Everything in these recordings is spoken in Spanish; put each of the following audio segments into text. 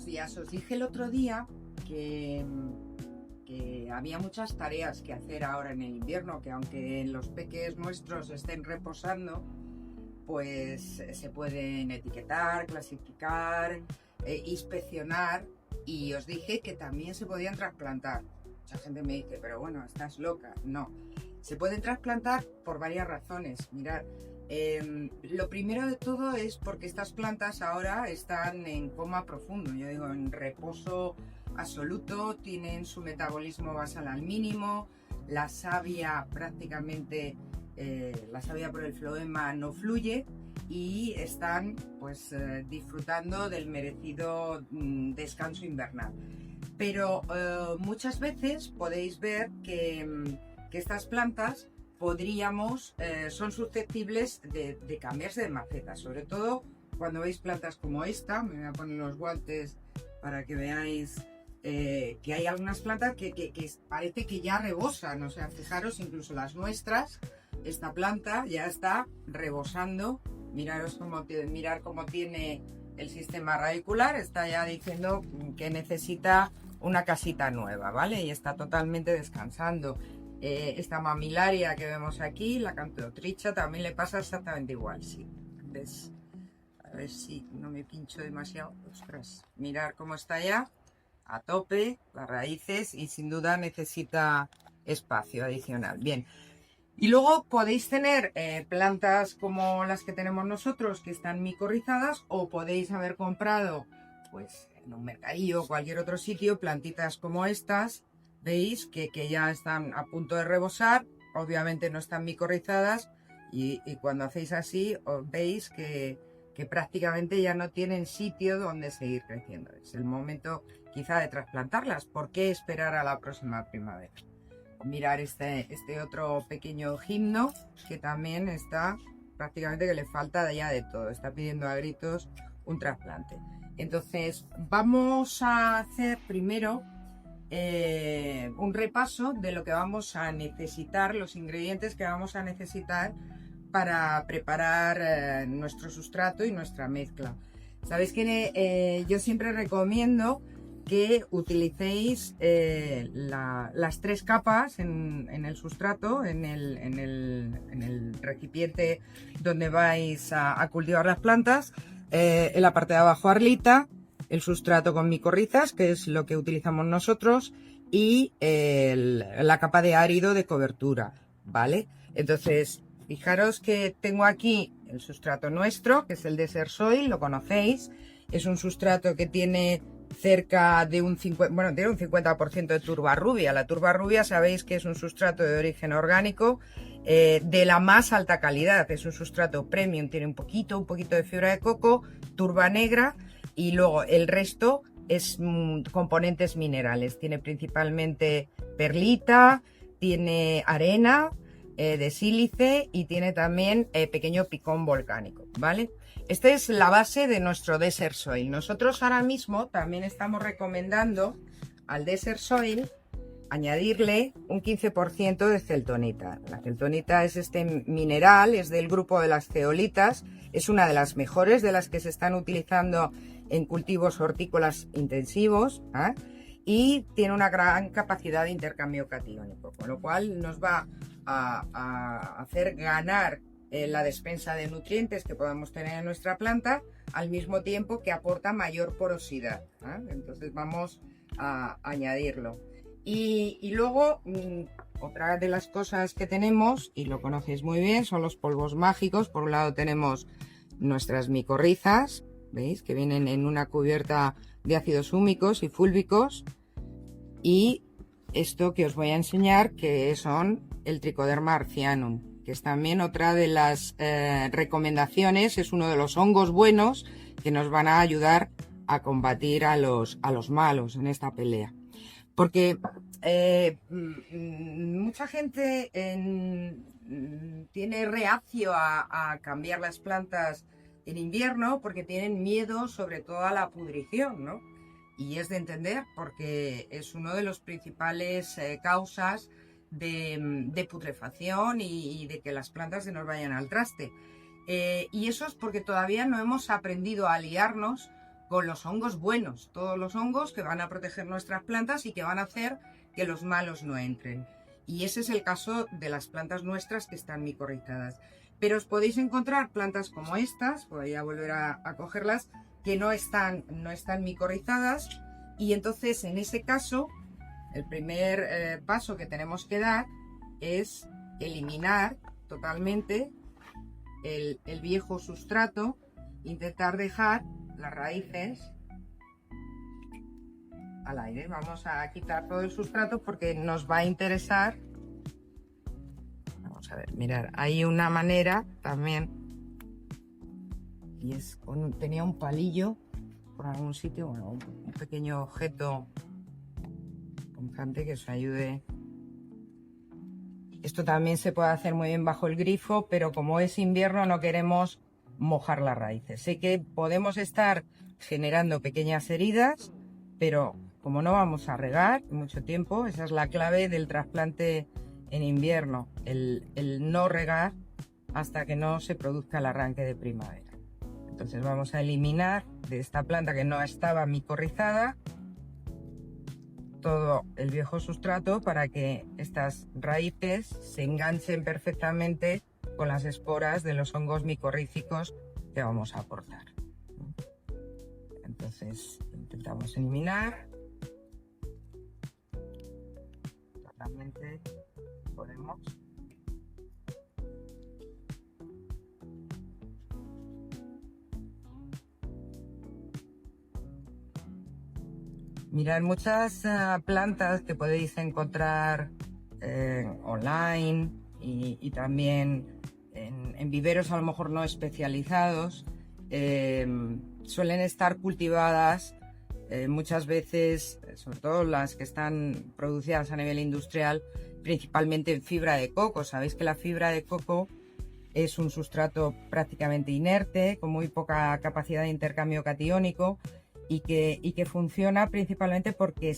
Buenos días. Os dije el otro día que, había muchas tareas que hacer ahora en el invierno, que aunque los peques nuestros estén reposando, pues se pueden etiquetar, clasificar, inspeccionar, y os dije que también se podían trasplantar. Mucha gente me dice, pero bueno, estás loca. No, se pueden trasplantar por varias razones. Mirad, lo primero de todo es porque estas plantas ahora están en coma profundo, yo digo en reposo absoluto, tienen su metabolismo basal al mínimo, la savia prácticamente, la savia por el floema no fluye y están pues disfrutando del merecido descanso invernal. Pero muchas veces podéis ver que estas plantas son susceptibles de cambiarse de maceta, sobre todo cuando veis plantas como esta. Me voy a poner los guantes para que veáis que hay algunas plantas que parece que ya rebosan, o sea, fijaros, incluso las nuestras, esta planta ya está rebosando. Mirar cómo tiene el sistema radicular, está ya diciendo que necesita una casita nueva, ¿vale? Y está totalmente descansando. Esta mamilaria que vemos aquí, la Cantotricha, también le pasa exactamente igual, sí. ¿Ves? A ver si no me pincho demasiado. Ostras, mirar cómo está ya, a tope, las raíces, y sin duda necesita espacio adicional. Bien, y luego podéis tener plantas como las que tenemos nosotros, que están micorrizadas, o podéis haber comprado, pues, en un mercadillo o cualquier otro sitio, plantitas como estas. Veis que ya están a punto de rebosar, obviamente no están micorrizadas, y cuando hacéis así os veis que prácticamente ya no tienen sitio donde seguir creciendo. Es el momento quizá de trasplantarlas. ¿Por qué esperar a la próxima primavera? Mirar este otro pequeño gimno que también está prácticamente, que le falta ya de todo, está pidiendo a gritos un trasplante. Entonces vamos a hacer primero un repaso de lo que vamos a necesitar, los ingredientes que vamos a necesitar para preparar nuestro sustrato y nuestra mezcla. Sabéis que yo siempre recomiendo que utilicéis las 3 capas en el sustrato, en el recipiente donde vais a cultivar las plantas. En la parte de abajo arlita, el sustrato con micorrizas, que es lo que utilizamos nosotros, y la capa de árido de cobertura, ¿vale? Entonces, fijaros que tengo aquí el sustrato nuestro, que es el Desert Soil, lo conocéis. Es un sustrato que tiene cerca de un 50% de turba rubia. La turba rubia sabéis que es un sustrato de origen orgánico, de la más alta calidad. Es un sustrato premium, tiene un poquito de fibra de coco, turba negra, y luego el resto es componentes minerales. Tiene principalmente perlita, tiene arena de sílice, y tiene también pequeño picón volcánico, ¿vale? Esta es la base de nuestro Desert Soil. Nosotros ahora mismo también estamos recomendando al Desert Soil añadirle un 15% de celtonita. La celtonita es este mineral, es del grupo de las zeolitas, es una de las mejores, de las que se están utilizando en cultivos hortícolas intensivos, ¿eh? Y tiene una gran capacidad de intercambio catiónico, con lo cual nos va a hacer ganar la despensa de nutrientes que podamos tener en nuestra planta, al mismo tiempo que aporta mayor porosidad, ¿eh? Entonces vamos a añadirlo. Y luego, otra de las cosas que tenemos, y lo conocéis muy bien, son los polvos mágicos. Por un lado tenemos nuestras micorrizas, ¿veis? Que vienen en una cubierta de ácidos húmicos y fúlbicos. Y esto que os voy a enseñar, que son el Trichoderma arcianum, que es también otra de las recomendaciones, es uno de los hongos buenos que nos van a ayudar a combatir a los malos en esta pelea. Porque mucha gente tiene reacio a cambiar las plantas en invierno porque tienen miedo sobre todo a la pudrición, ¿no? Y es de entender, porque es uno de los principales causas de putrefacción y de que las plantas se nos vayan al traste. Y eso es porque todavía no hemos aprendido a aliarnos con los hongos buenos, todos los hongos que van a proteger nuestras plantas y que van a hacer que los malos no entren. Y ese es el caso de las plantas nuestras que están micorrizadas. Pero os podéis encontrar plantas como estas, voy a volver a cogerlas, que no están micorrizadas, y entonces en ese caso el primer paso que tenemos que dar es eliminar totalmente el viejo sustrato, intentar dejar las raíces al aire. Vamos a quitar todo el sustrato porque nos va a interesar. Vamos a ver, mirar, hay una manera también, y es tenía un palillo por algún sitio, bueno, un pequeño objeto punzante que os ayude. Esto también se puede hacer muy bien bajo el grifo, pero como es invierno no queremos mojar las raíces. Sé que podemos estar generando pequeñas heridas, pero como no vamos a regar mucho tiempo, esa es la clave del trasplante en invierno, el no regar hasta que no se produzca el arranque de primavera. Entonces vamos a eliminar de esta planta que no estaba micorrizada todo el viejo sustrato para que estas raíces se enganchen perfectamente con las esporas de los hongos micorrízicos que vamos a aportar. Entonces intentamos eliminar totalmente, podemos. Mirad, muchas plantas que podéis encontrar online y también en viveros a lo mejor no especializados, suelen estar cultivadas muchas veces, sobre todo las que están producidas a nivel industrial, principalmente en fibra de coco. Sabéis que la fibra de coco es un sustrato prácticamente inerte, con muy poca capacidad de intercambio catiónico, y que funciona principalmente porque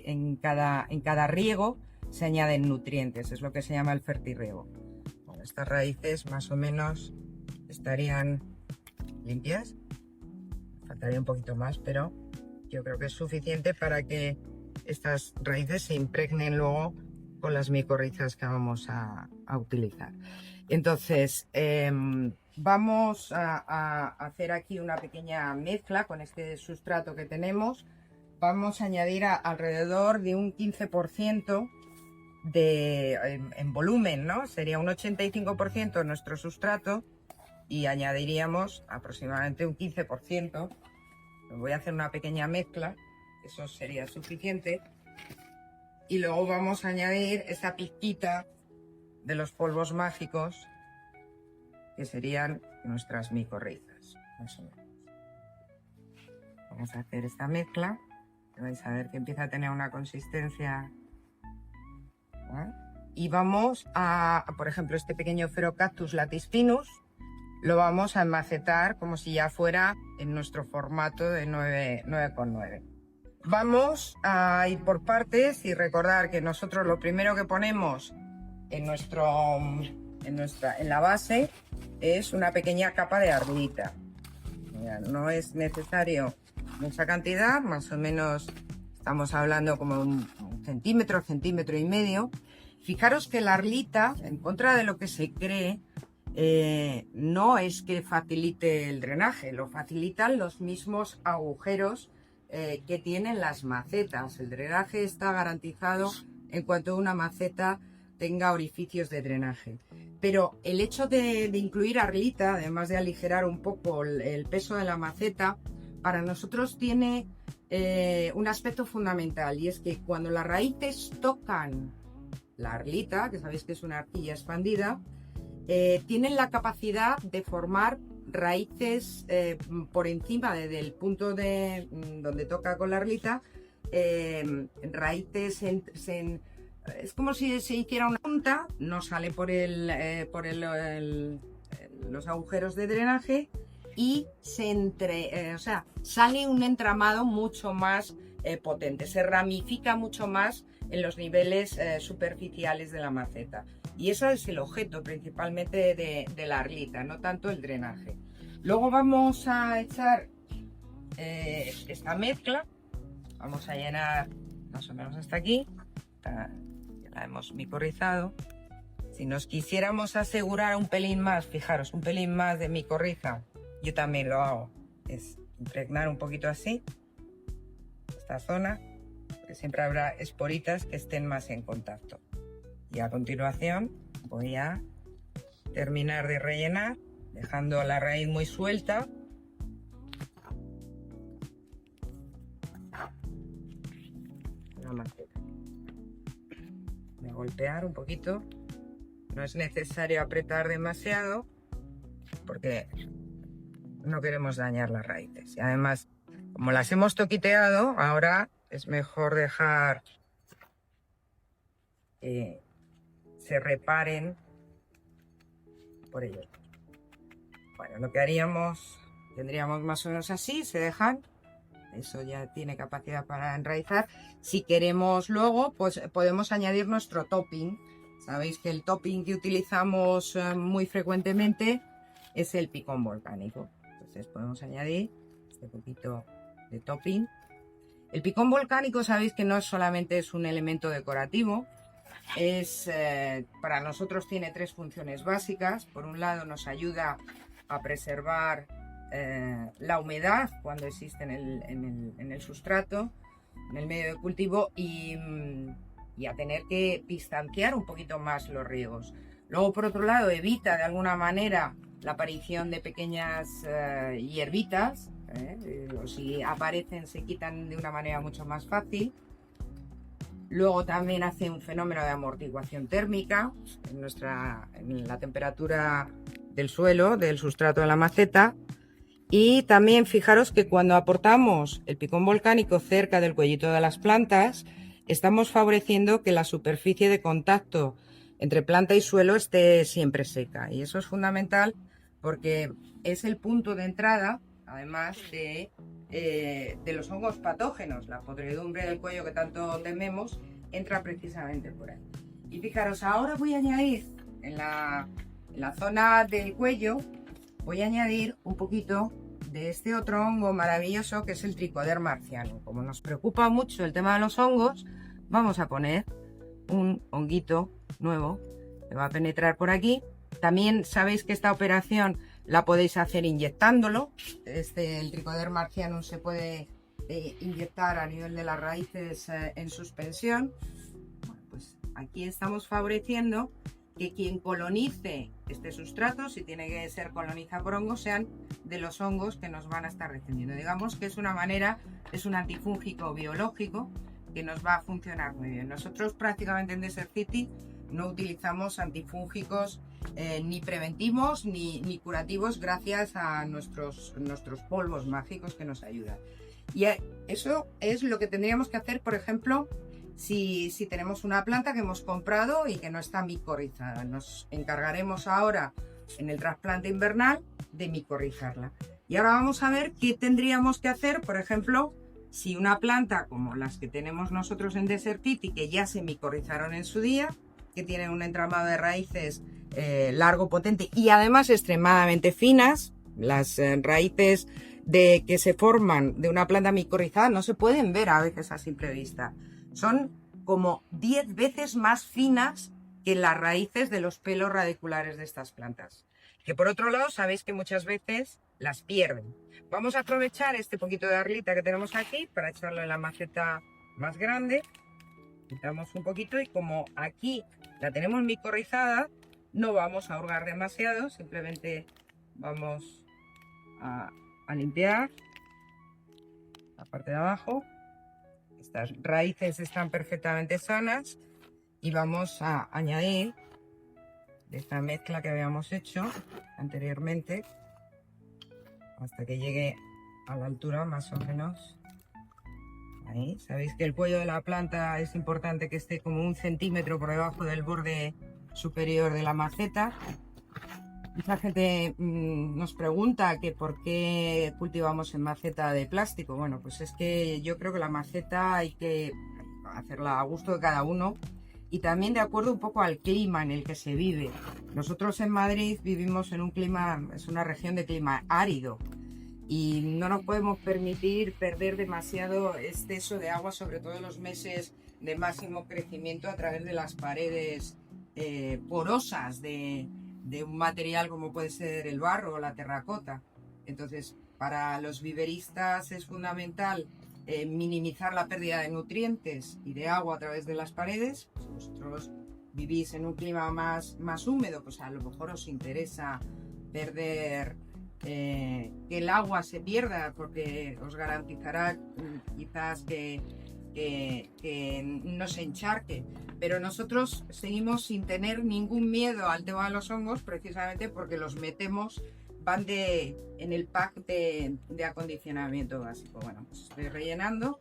en cada riego se añaden nutrientes, es lo que se llama el fertirriego. Bueno, estas raíces más o menos estarían limpias, faltaría un poquito más, pero yo creo que es suficiente para que estas raíces se impregnen luego con las micorrizas que vamos a utilizar. Entonces, vamos a hacer aquí una pequeña mezcla con este sustrato que tenemos. Vamos a añadir alrededor de un 15% en volumen, ¿no? Sería un 85% nuestro sustrato y añadiríamos aproximadamente un 15%. Voy a hacer una pequeña mezcla, eso sería suficiente. Y luego vamos a añadir esa pizquita de los polvos mágicos, que serían nuestras micorrizas. Vamos a hacer esta mezcla, vais a ver que empieza a tener una consistencia. Y vamos por ejemplo, este pequeño Pherocactus latispinus, lo vamos a enmacetar como si ya fuera en nuestro formato de 9,9. Vamos a ir por partes y recordar que nosotros lo primero que ponemos en la base es una pequeña capa de arlita. No es necesario mucha cantidad, más o menos estamos hablando como un centímetro y medio. Fijaros que la arlita, en contra de lo que se cree, no es que facilite el drenaje, lo facilitan los mismos agujeros que tienen las macetas. El drenaje está garantizado en cuanto una maceta tenga orificios de drenaje. Pero el hecho de incluir arlita, además de aligerar un poco el peso de la maceta, para nosotros tiene un aspecto fundamental, y es que cuando las raíces tocan la arlita, que sabéis que es una arcilla expandida, tienen la capacidad de formar raíces por encima del punto donde toca con la arlita, raíces es como si se hiciera una punta, no sale por los agujeros de drenaje y sale un entramado mucho más potente, se ramifica mucho más en los niveles superficiales de la maceta. Y ese es el objeto principalmente de la arlita, no tanto el drenaje. Luego vamos a echar esta mezcla. Vamos a llenar más o menos hasta aquí. Ya la hemos micorrizado. Si nos quisiéramos asegurar un pelín más, fijaros, un pelín más de micorriza, yo también lo hago, es impregnar un poquito así esta zona, porque siempre habrá esporitas que estén más en contacto. Y a continuación voy a terminar de rellenar, dejando la raíz muy suelta. La maceta. Voy a golpear un poquito. No es necesario apretar demasiado porque no queremos dañar las raíces. Y además, como las hemos toquiteado, ahora es mejor dejar que se reparen por ellos. Bueno, lo que haríamos, tendríamos más o menos así, se dejan. Eso ya tiene capacidad para enraizar. Si queremos luego, pues podemos añadir nuestro topping. Sabéis que el topping que utilizamos muy frecuentemente es el picón volcánico. Entonces podemos añadir este poquito de topping. El picón volcánico sabéis que no solamente es un elemento decorativo, para nosotros tiene tres funciones básicas. Por un lado nos ayuda a preservar la humedad cuando existe en el sustrato, en el medio de cultivo, y a tener que distanciar un poquito más los riegos. Luego, por otro lado, evita de alguna manera la aparición de pequeñas hierbitas, o si aparecen se quitan de una manera mucho más fácil. Luego también hace un fenómeno de amortiguación térmica en la temperatura del suelo, del sustrato de la maceta. Y también fijaros que cuando aportamos el picón volcánico cerca del cuellito de las plantas, estamos favoreciendo que la superficie de contacto entre planta y suelo esté siempre seca. Y eso es fundamental porque es el punto de entrada, además de los hongos patógenos. La podredumbre del cuello que tanto tememos entra precisamente por ahí. Y fijaros, ahora voy a añadir en la zona del cuello, voy a añadir un poquito de este otro hongo maravilloso que es el Trichoderma marcianum. Como nos preocupa mucho el tema de los hongos, vamos a poner un honguito nuevo que va a penetrar por aquí. También sabéis que esta operación la podéis hacer inyectándolo. El Trichoderma marcianum se puede inyectar a nivel de las raíces en suspensión. Bueno, pues aquí estamos favoreciendo que quien colonice este sustrato, si tiene que ser colonizado por hongos, sean de los hongos que nos van a estar defendiendo. Digamos que es una manera, es un antifúngico biológico que nos va a funcionar muy bien. Nosotros prácticamente en Desert City no utilizamos antifúngicos ni preventivos ni curativos, gracias a nuestros polvos mágicos que nos ayudan. Y eso es lo que tendríamos que hacer, por ejemplo, si tenemos una planta que hemos comprado y que no está micorrizada. Nos encargaremos ahora en el trasplante invernal de micorrizarla. Y ahora vamos a ver qué tendríamos que hacer, por ejemplo, si una planta como las que tenemos nosotros en Desert City, que ya se micorrizaron en su día, que tienen un entramado de raíces largo, potente y además extremadamente finas. Las raíces que se forman de una planta micorrizada no se pueden ver a veces a simple vista. Son como 10 veces más finas que las raíces de los pelos radiculares de estas plantas. Que por otro lado, sabéis que muchas veces las pierden. Vamos a aprovechar este poquito de arlita que tenemos aquí para echarlo en la maceta más grande. Quitamos un poquito y como aquí la tenemos micorrizada, no vamos a hurgar demasiado, simplemente vamos a limpiar la parte de abajo. Estas raíces están perfectamente sanas y vamos a añadir de esta mezcla que habíamos hecho anteriormente hasta que llegue a la altura más o menos. Ahí, sabéis que el cuello de la planta es importante que esté como 1 centímetro por debajo del borde superior de la maceta. Mucha gente nos pregunta que por qué cultivamos en maceta de plástico. Bueno, pues es que yo creo que la maceta hay que hacerla a gusto de cada uno y también de acuerdo un poco al clima en el que se vive. Nosotros en Madrid vivimos en un clima, es una región de clima árido. y no nos podemos permitir perder demasiado exceso de agua, sobre todo en los meses de máximo crecimiento, a través de las paredes porosas de un material como puede ser el barro o la terracota. Entonces, para los viveristas es fundamental minimizar la pérdida de nutrientes y de agua a través de las paredes. Si vosotros vivís en un clima más húmedo, pues a lo mejor os interesa perder que el agua se pierda, porque os garantizará quizás que no se encharque. Pero nosotros seguimos sin tener ningún miedo al tema de los hongos, precisamente porque los metemos, van en el pack de acondicionamiento básico. Bueno, pues estoy rellenando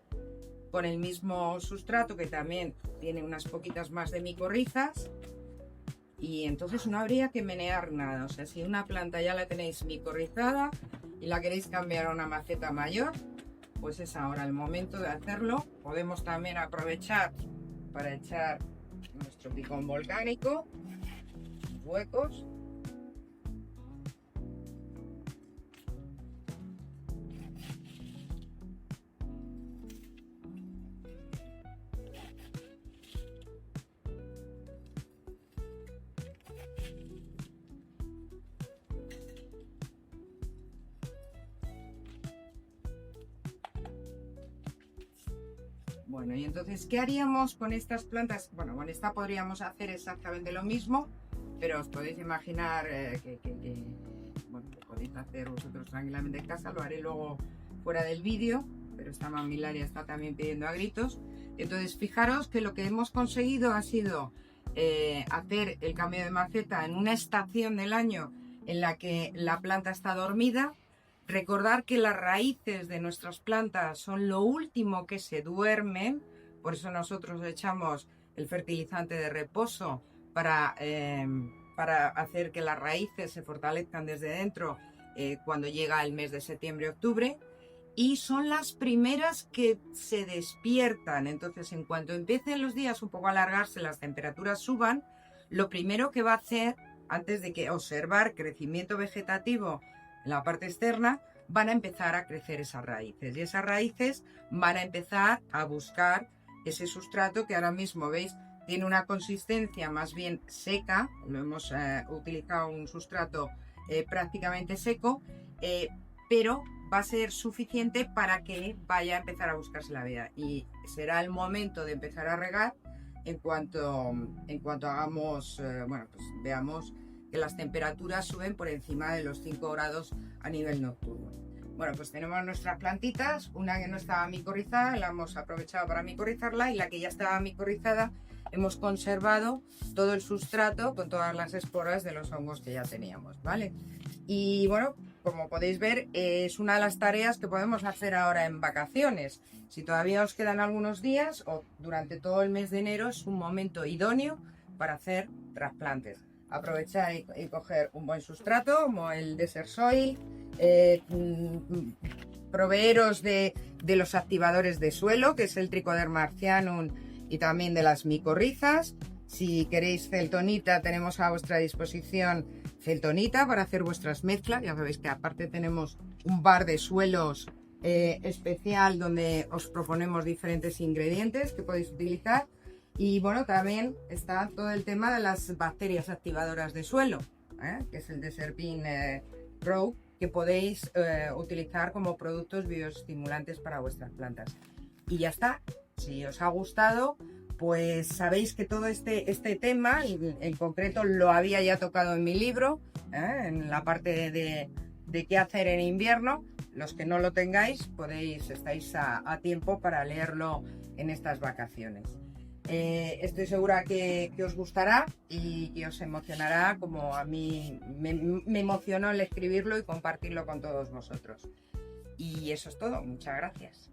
con el mismo sustrato, que también tiene unas poquitas más de micorrizas, y entonces no habría que menear nada. O sea, si una planta ya la tenéis micorrizada y la queréis cambiar a una maceta mayor, pues es ahora el momento de hacerlo. Podemos también aprovechar para echar nuestro picón volcánico, huecos. Bueno, y entonces, ¿qué haríamos con estas plantas? Bueno, con esta podríamos hacer exactamente lo mismo, pero os podéis imaginar bueno, lo podéis hacer vosotros tranquilamente en casa. Lo haré luego fuera del vídeo, pero esta mamilaria está también pidiendo a gritos. Entonces, fijaros que lo que hemos conseguido ha sido hacer el cambio de maceta en una estación del año en la que la planta está dormida. Recordar que las raíces de nuestras plantas son lo último que se duermen, por eso nosotros echamos el fertilizante de reposo para hacer que las raíces se fortalezcan desde dentro cuando llega el mes de septiembre-octubre, y son las primeras que se despiertan. Entonces, en cuanto empiecen los días un poco a alargarse, las temperaturas suban, lo primero que va a hacer, antes de que observar crecimiento vegetativo en la parte externa, van a empezar a crecer esas raíces, y esas raíces van a empezar a buscar ese sustrato que ahora mismo veis tiene una consistencia más bien seca. Lo hemos utilizado un sustrato prácticamente seco, pero va a ser suficiente para que vaya a empezar a buscarse la vida, y será el momento de empezar a regar en cuanto hagamos, bueno, pues veamos que las temperaturas suben por encima de los 5 grados a nivel nocturno. Bueno, pues tenemos nuestras plantitas, una que no estaba micorrizada, la hemos aprovechado para micorrizarla, y la que ya estaba micorrizada hemos conservado todo el sustrato con todas las esporas de los hongos que ya teníamos, ¿vale? Y bueno, como podéis ver, es una de las tareas que podemos hacer ahora en vacaciones. Si todavía os quedan algunos días o durante todo el mes de enero, es un momento idóneo para hacer trasplantes. Aprovechar y coger un buen sustrato como el Desert Soil, proveeros de los activadores de suelo, que es el Trichoderma marcianum, y también de las micorrizas. Si queréis celtonita, tenemos a vuestra disposición celtonita para hacer vuestras mezclas. Ya sabéis que aparte tenemos un bar de suelos especial donde os proponemos diferentes ingredientes que podéis utilizar. Y bueno, también está todo el tema de las bacterias activadoras de suelo, que es el Deserpin Pro, que podéis utilizar como productos bioestimulantes para vuestras plantas. Y ya está. Si os ha gustado, pues sabéis que todo este tema en concreto lo había ya tocado en mi libro, en la parte de qué hacer en invierno. Los que no lo tengáis, estáis a tiempo para leerlo en estas vacaciones. Estoy segura que os gustará y que os emocionará, como a mí me emocionó el escribirlo y compartirlo con todos vosotros. Y eso es todo. Muchas gracias.